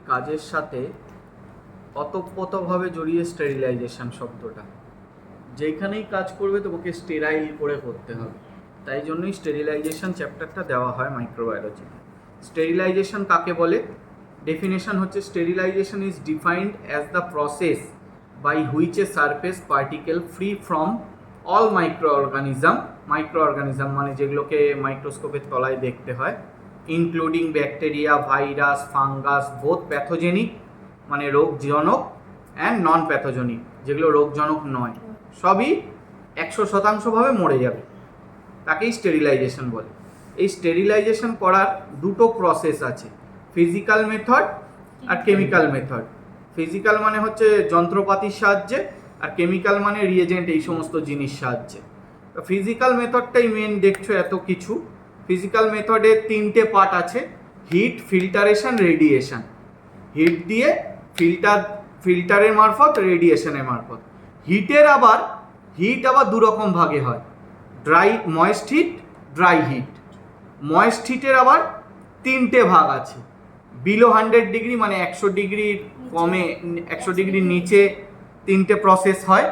কাজের সাথে অতপ্রতভাবে জড়িয়ে স্টেরিলাইজেশন শব্দটা। যেখানেই কাজ করবে তোমাকে স্টেরাইল করে করতে হবে, তাই জন্যই স্টেরিলাইজেশন চ্যাপ্টারটা দেওয়া হয় মাইক্রোবায়োলজিতে। স্টেরিলাইজেশন কাকে বলে? ডেফিনেশন হচ্ছে, sterilisation is defined as the process by which a surface particle free from all microorganism মানে যেগুলোকে মাইক্রোস্কোপের তলায় দেখতে হয়, including bacteria, virus, fungus, both pathogenic মানে রোগজনক অ্যান্ড নন প্যাথোজেনিক যেগুলো রোগজনক নয়, সবই 100% মরে যাবে, তাকেই স্টেরিলাইজেশন বলে। এই স্টেরিলাইজেশন করার দুটো প্রসেস আছে, ফিজিক্যাল মেথড আর কেমিক্যাল মেথড। ফিজিক্যাল মানে হচ্ছে যন্ত্রপাতির সাহায্যে, আর কেমিক্যাল মানে রিয়েজেন্ট, এই সমস্ত জিনিস সাহায্যে। তো ফিজিক্যাল মেথডটাই মেন, দেখছো এত কিছু। ফিজিক্যাল মেথডে 3টে পার্ট আছে, হিট, ফিল্টারেশন, রেডিয়েশন। হিট দিয়ে ফিল্টারের মারফত, রেডিয়েশনের মারফত। হিট আবার দু রকম ভাগে হয়, moist heat, dry heat. Moist হিটের আবার 3টে ভাগ আছে, বিলো 100 ডিগ্রি মানে 100 ডিগ্রির কমে, 100 ডিগ্রির নিচে 3টে প্রসেস হয়,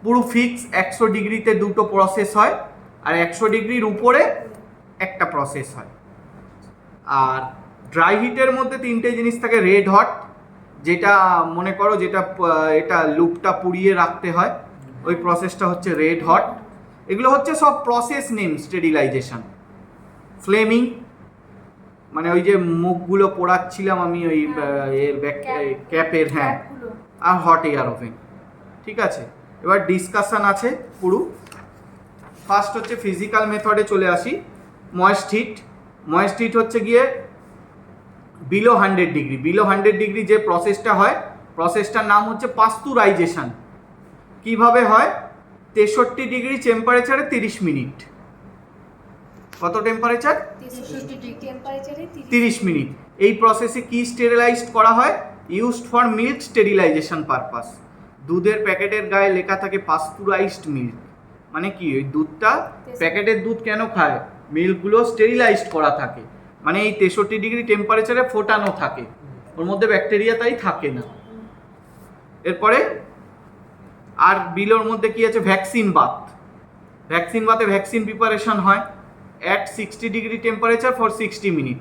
পুরো ফিক্স 100 ডিগ্রিতে 2টো প্রসেস হয়, আর 100 ডিগ্রির উপরে একটা প্রসেস হয়। আর ড্রাই হিটের মধ্যে 3টে জিনিস থাকে, রেড হট যেটা মনে করো যেটা এটা লুপটা পুড়িয়ে রাখতে হয়, ওই প্রসেসটা হচ্ছে রেড হট। এগুলো হচ্ছে সব প্রসেস নেম স্টেরিলাইজেশন। ফ্লেমিং মানে ওই যে মুখগুলো পোড়াচ্ছিলাম আমি ওই এর ক্যাপের, হ্যাঁ, আর হট এয়ার ওভেন। ঠিক আছে, এবার ডিসকাশন আছে পুরো। ফার্স্ট হচ্ছে ফিজিক্যাল মেথডে চলে আসি। ময়েস্ট হিট হচ্ছে গিয়ে বিলো 100 ডিগ্রি। বিলো 100 ডিগ্রি যে প্রসেসটা হয়, প্রসেসটার নাম হচ্ছে পাস্তুরাইজেশন। কিভাবে হয়? 63 ডিগ্রি টেম্পারেচারে 30 মিনিট। কত টেম্পারেচার? 30 মিনিট। এই প্রসেসে কি স্টেরিলাইজড করা হয়? Used for milk sterilisation purpose. দুধের প্যাকেটের গায়ে লেখা থাকে পাস্তুরাইজড মিল্ক, মানে কি ওই দুধটা, প্যাকেটের দুধ কেন খায়? মিল্কগুলো স্টেরিলাইজড করা থাকে, মানে এই 63 ডিগ্রি টেম্পারেচারে ফোটানো থাকে, ওর মধ্যে ব্যাকটেরিয়া তাই থাকে না। এরপরে আর বিলোর মধ্যে কি আছে? ভ্যাকসিন বাথে ভ্যাকসিন প্রিপারেশন হয় at 60 degree temperature for 60 minute.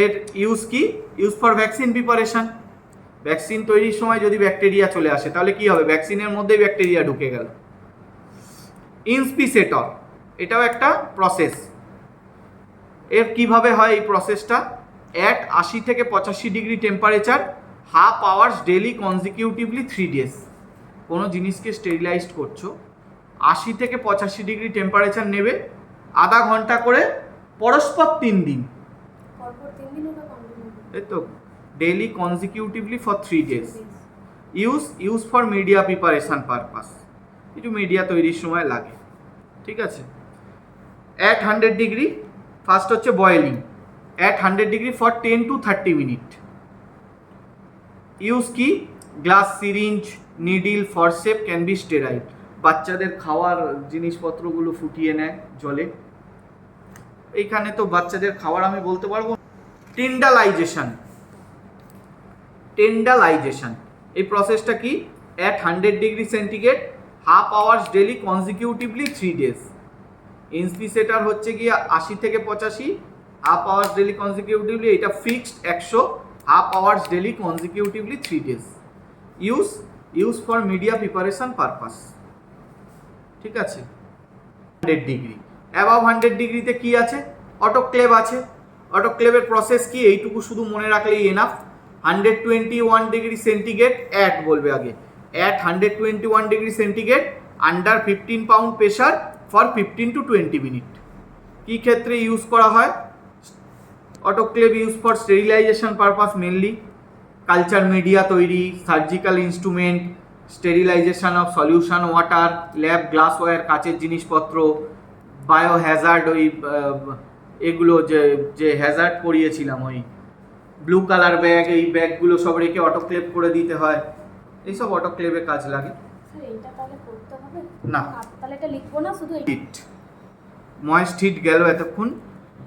এর ইউজ কি? Use for vaccine preparation. Vaccine তৈরির সময় যদি ব্যাকটেরিয়া চলে আসে তাহলে কি হবে? ভ্যাকসিনের মধ্যেই ব্যাকটেরিয়া ঢুকে গেল। ইনস্পিসেটর, এটাও একটা প্রসেস। এর কিভাবে হয় এই প্রসেসটা? অ্যাট 80 থেকে 85 degree temperature, half hours daily consecutively 3 days. কোনো জিনিসকে স্টেরিলাইজড করছো, 80 থেকে 85 ডিগ্রি টেম্পারেচার নেবে, আধা ঘন্টা করে পরস্পর 3 দিন, এই তো, daily consecutively for 3 days. Use for media preparation purpose, কিছু মিডিয়া তৈরির সময় লাগে। ঠিক আছে। অ্যাট 100 ডিগ্রি, ফার্স্ট হচ্ছে boiling, at 100 degree for 10 to 30 minute. Use কি? Glass syringe, needle, forcep can be sterile. বাচ্চাদের খাওয়ার জিনিসপত্রগুলো ফুটিয়ে নেয় জলে, এইখানে তো বাচ্চাদের খাওয়ার আমি বলতে পারবো। টেন্ডালাইজেশন, এই প্রসেসটা কি? At 100 degree centigrade, half hours daily consecutively 3 days. Inspissator হচ্ছে গিয়ে 80 থেকে 85, হাফ আওয়ার্স ডেলি কনজিকিউটিভলি, এটা fixed 100, half hours daily consecutively 3 days. Use for media preparation purpose. ঠিক আছে। 100 ডিগ্রি, অ্যাবাভ 100 ডিগ্রিতে কি আছে? অটোক্লেভ আছে। অটোক্লেভের প্রসেস কি? এইটুকু শুধু মনে রাখলেই এনাফ। 121 ডিগ্রি সেন্টিগ্রেড, অ্যাট বলবে আগে, at 121 degree centigrade under 15 pound pressure for 15 to 20 minute. কি ক্ষেত্রে ইউজ করা হয়? Autoclave use for sterilization purpose mainly, culture media তৈরি, surgical instrument, sterilization of solution water, lab glassware, কাচের জিনিসপত্র, বায়ো হ্যাজার্ড, ওই এগুলো যে হ্যাজার্ড পড়িয়েছিলাম, ওই ব্লু কালার ব্যাগ, এই ব্যাগগুলো সব রেখে অটোক্লেভ করে দিতে হয়, এইসব অটোক্লেভে কাজ লাগে। না, হিট, ময়েস্ট হিট গেল এতক্ষণ।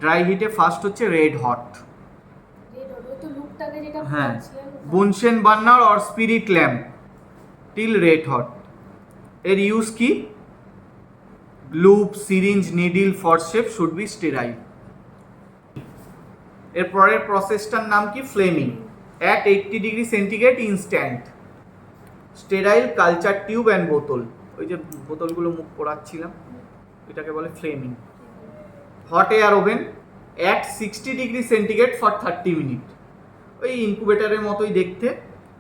ড্রাই হিটে ফার্স্ট হচ্ছে রেড হট। স্পিরিটটাকে যেটা হ্যাঁ, বলছিলেন Bunsen burner or spirit lamp till red hot. এর ইউজ কি? Glove, syringe, needle, forcep should be sterile. এর পরের প্রসেসটার নাম কি? Flaming. At 80 degree centigrade instant. Sterile culture tube and বোতল, ওই যে বোতলগুলো মুখ পোড়াচ্ছিলাম এটাকে বলে flaming. Hot air oven at 60 degree centigrade for 30 minute, ওই ইনকুবেটারের মতোই দেখতে।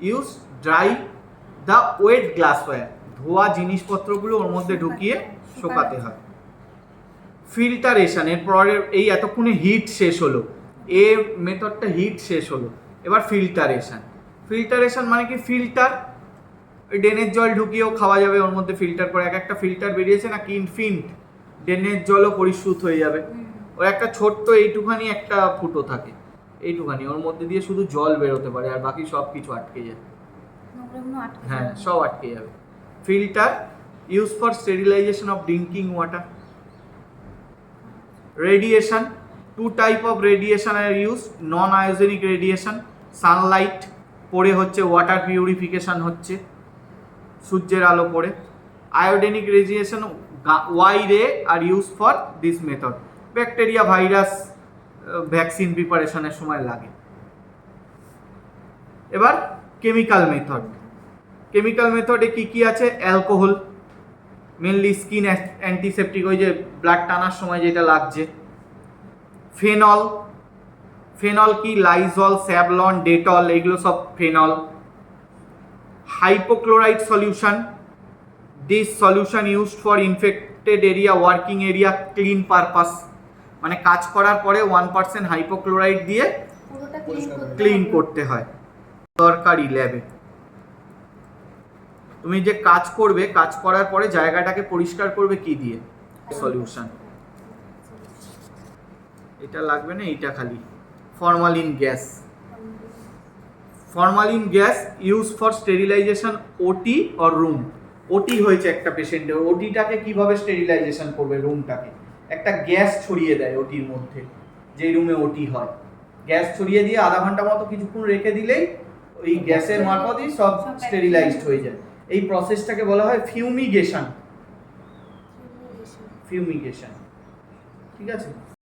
Use dry the wet glassware, ধোয়া জিনিসপত্রগুলো ওর মধ্যে ঢুকিয়ে শোকাতে হয়। ফিল্টারেশন, এর পরে এই এতক্ষণে হিট শেষ হলো, এ মেথডটা হিট শেষ হলো, এবার ফিল্টারেশন। ফিল্টারেশন মানে কি? ফিল্টার, ওই ড্রেনের জল ঢুকিয়েও খাওয়া যাবে, ওর মধ্যে ফিল্টার করে এক একটা ফিল্টার বেরিয়েছে না, কিনফিন্ট, ড্রেনের জলও পরিশ্রুত হয়ে যাবে। ওর একটা ছোট্ট এইটুখানি একটা ফুটো থাকে, এইটুখানি, ওর মধ্যে দিয়ে শুধু জল বেরোতে পারে আর বাকি সব কিছু আটকে যায়। হ্যাঁ, সব আটকে যাবে। Filter use for sterilization of drinking water. Radiation, two type of radiation are use, non ionogenic radiation, sunlight পড়ে হচ্ছে ওয়াটার পিউরিফিকেশন হচ্ছে, সূর্যের আলো পড়ে। আয়োডেনিক radiation Y ray are use for this method, bacteria, virus, vaccine প্রিপারেশনের সময় লাগে। এবার কেমিক্যাল মেথড। কেমিক্যাল মেথডে কি কি আছে? অ্যালকোহল, মেনলি স্কিন অ্যান্টিসেপটিক, ওই যে ব্লাড টানার সময় যেটা লাগছে। ফেনল, ফেনল কি? লাইজল, স্যাভলন, ডেটল, এগুলো সব phenol. Hypochlorite solution, this solution used for infected area, working area, clean purpose, মানে কাজ করার পরে 1% হাইপোক্লোরাইড দিয়ে ক্লিন করতে হয় দরকারি ল্যাবে। তুমি যে কাজ করবে, কাজ করার পরে জায়গাটাকে পরিষ্কার করবে কি দিয়ে? সলিউশন। এটা লাগবে না, এইটা খালি। Formalin gas, formalin gas use for sterilisation OT or room. OT হয়েছে একটা পেশেন্টের, ওটিটাকে কিভাবে স্টেরিলাইজেশন করবে? রুমটাকে একটা গ্যাস ছড়িয়ে দেয় ওটির মধ্যে, যে রুমে ওটি হয়, গ্যাস ছড়িয়ে দিয়ে আধা ঘন্টা মতো কিছুক্ষণ রেখে দিলেই ওই গ্যাসের মারফতই সব স্টেরিলাইজড হয়ে যায়। এই প্রসেসটাকে বলা হয় ফিউমিগেশন। ফিউমিগেশন, ঠিক আছে।